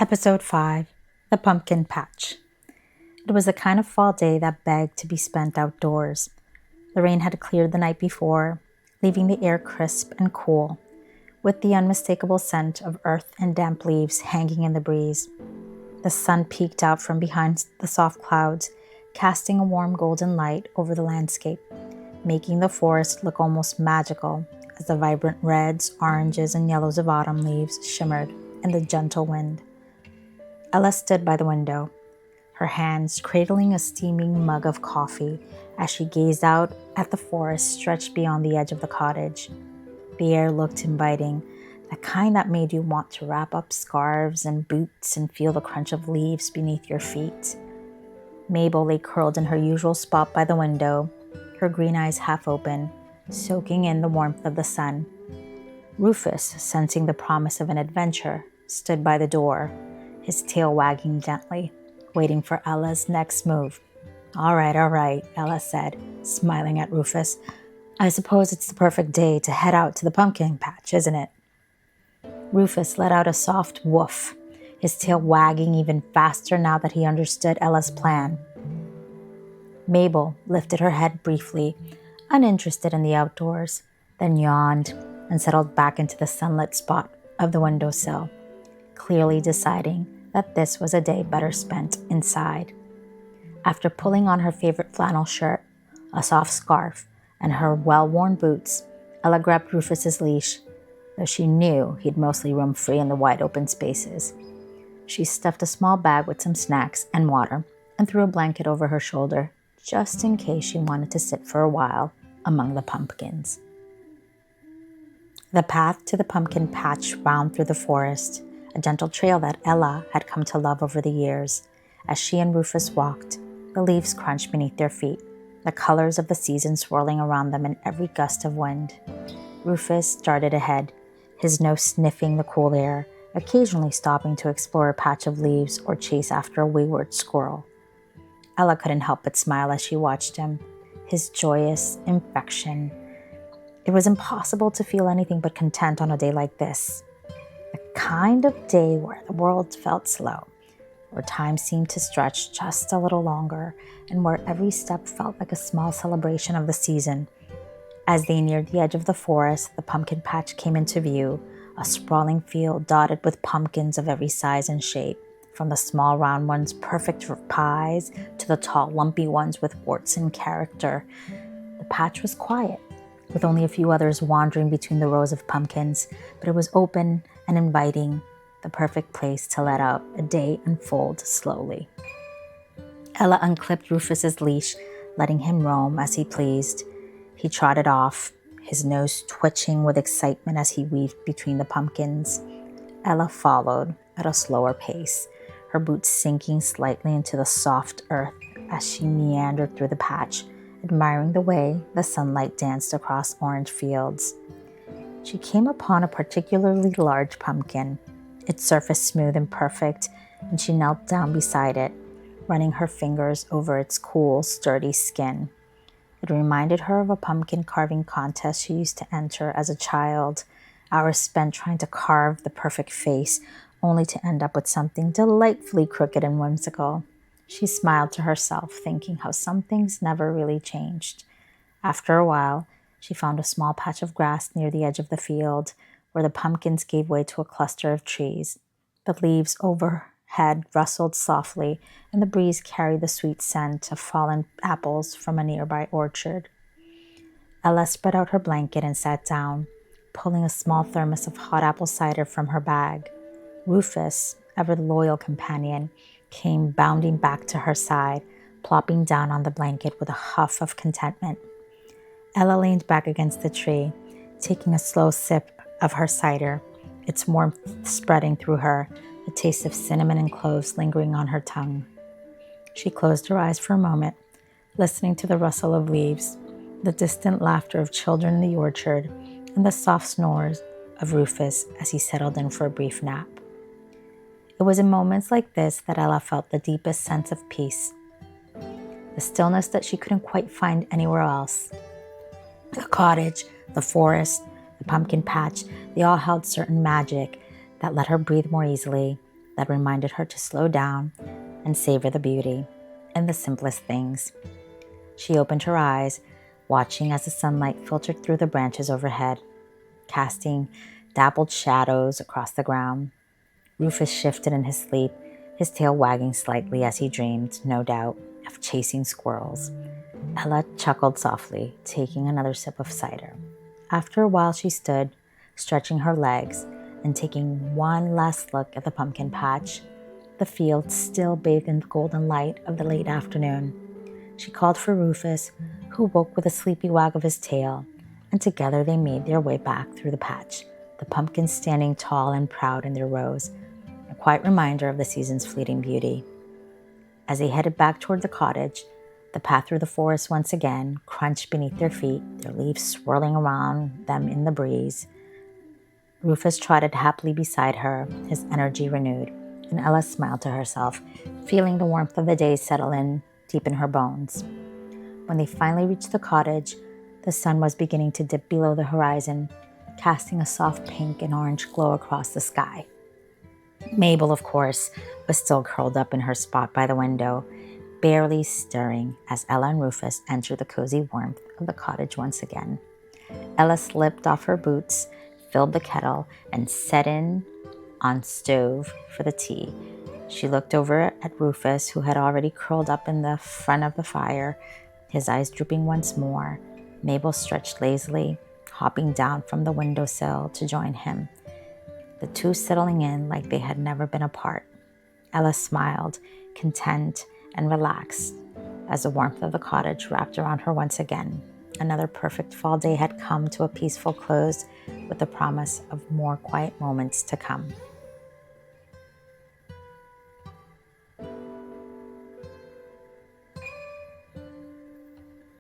Episode 5, The Pumpkin Patch. It was the kind of fall day that begged to be spent outdoors. The rain had cleared the night before, leaving the air crisp and cool, with the unmistakable scent of earth and damp leaves hanging in the breeze. The sun peeked out from behind the soft clouds, casting a warm golden light over the landscape, making the forest look almost magical as the vibrant reds, oranges, and yellows of autumn leaves shimmered in the gentle wind. Ella stood by the window, her hands cradling a steaming mug of coffee as she gazed out at the forest stretched beyond the edge of the cottage. The air looked inviting, the kind that made you want to wrap up scarves and boots and feel the crunch of leaves beneath your feet. Mabel lay curled in her usual spot by the window, her green eyes half open, soaking in the warmth of the sun. Rufus, sensing the promise of an adventure, stood by the door, his tail wagging gently, waiting for Ella's next move. All right, Ella said, smiling at Rufus. I suppose it's the perfect day to head out to the pumpkin patch, isn't it? Rufus let out a soft woof, his tail wagging even faster now that he understood Ella's plan. Mabel lifted her head briefly, uninterested in the outdoors, then yawned and settled back into the sunlit spot of the windowsill, clearly deciding that this was a day better spent inside. After pulling on her favorite flannel shirt, a soft scarf, and her well-worn boots, Ella grabbed Rufus's leash, though she knew he'd mostly roam free in the wide open spaces. She stuffed a small bag with some snacks and water and threw a blanket over her shoulder, just in case she wanted to sit for a while among the pumpkins. The path to the pumpkin patch wound through the forest, a gentle trail that Ella had come to love over the years. As she and Rufus walked, the leaves crunched beneath their feet, the colors of the season swirling around them in every gust of wind. Rufus darted ahead, his nose sniffing the cool air, occasionally stopping to explore a patch of leaves or chase after a wayward squirrel. Ella couldn't help but smile as she watched him, his joyous infection. It was impossible to feel anything but content on a day like this. The kind of day where the world felt slow, where time seemed to stretch just a little longer, and where every step felt like a small celebration of the season. As they neared the edge of the forest, the pumpkin patch came into view, a sprawling field dotted with pumpkins of every size and shape, from the small round ones perfect for pies to the tall lumpy ones with warts and character. The patch was quiet, with only a few others wandering between the rows of pumpkins, but it was open and inviting, the perfect place to let out a day unfold slowly. Ella unclipped Rufus's leash, letting him roam as he pleased. He trotted off, his nose twitching with excitement as he weaved between the pumpkins. Ella followed at a slower pace, her boots sinking slightly into the soft earth as she meandered through the patch, admiring the way the sunlight danced across orange fields. She came upon a particularly large pumpkin, its surface smooth and perfect, and she knelt down beside it, running her fingers over its cool, sturdy skin. It reminded her of a pumpkin carving contest she used to enter as a child, hours spent trying to carve the perfect face, only to end up with something delightfully crooked and whimsical. She smiled to herself, thinking how some things never really changed. After a while, she found a small patch of grass near the edge of the field, where the pumpkins gave way to a cluster of trees. The leaves overhead rustled softly, and the breeze carried the sweet scent of fallen apples from a nearby orchard. Ella spread out her blanket and sat down, pulling a small thermos of hot apple cider from her bag. Rufus, ever the loyal companion, came bounding back to her side, plopping down on the blanket with a huff of contentment. Ella leaned back against the tree, taking a slow sip of her cider, its warmth spreading through her, the taste of cinnamon and cloves lingering on her tongue. She closed her eyes for a moment, listening to the rustle of leaves, the distant laughter of children in the orchard, and the soft snores of Rufus as he settled in for a brief nap. It was in moments like this that Ella felt the deepest sense of peace, the stillness that she couldn't quite find anywhere else. The cottage, the forest, the pumpkin patch, they all held certain magic that let her breathe more easily, that reminded her to slow down and savor the beauty in the simplest things. She opened her eyes, watching as the sunlight filtered through the branches overhead, casting dappled shadows across the ground. Rufus shifted in his sleep, his tail wagging slightly as he dreamed, no doubt, of chasing squirrels. Ella chuckled softly, taking another sip of cider. After a while, she stood, stretching her legs and taking one last look at the pumpkin patch, the field still bathed in the golden light of the late afternoon. She called for Rufus, who woke with a sleepy wag of his tail, and together they made their way back through the patch, the pumpkins standing tall and proud in their rows, a quiet reminder of the season's fleeting beauty. As they headed back toward the cottage, the path through the forest once again crunched beneath their feet, their leaves swirling around them in the breeze. Rufus trotted happily beside her, his energy renewed, and Ella smiled to herself, feeling the warmth of the day settle in deep in her bones. When they finally reached the cottage, the sun was beginning to dip below the horizon, casting a soft pink and orange glow across the sky. Mabel, of course, was still curled up in her spot by the window, barely stirring as Ella and Rufus entered the cozy warmth of the cottage once again. Ella slipped off her boots, filled the kettle, and set in on stove for the tea. She looked over at Rufus, who had already curled up in the front of the fire, his eyes drooping once more. Mabel stretched lazily, hopping down from the windowsill to join him, the two settling in like they had never been apart. Ella smiled, content and relaxed, as the warmth of the cottage wrapped around her once again. Another perfect fall day had come to a peaceful close, with the promise of more quiet moments to come.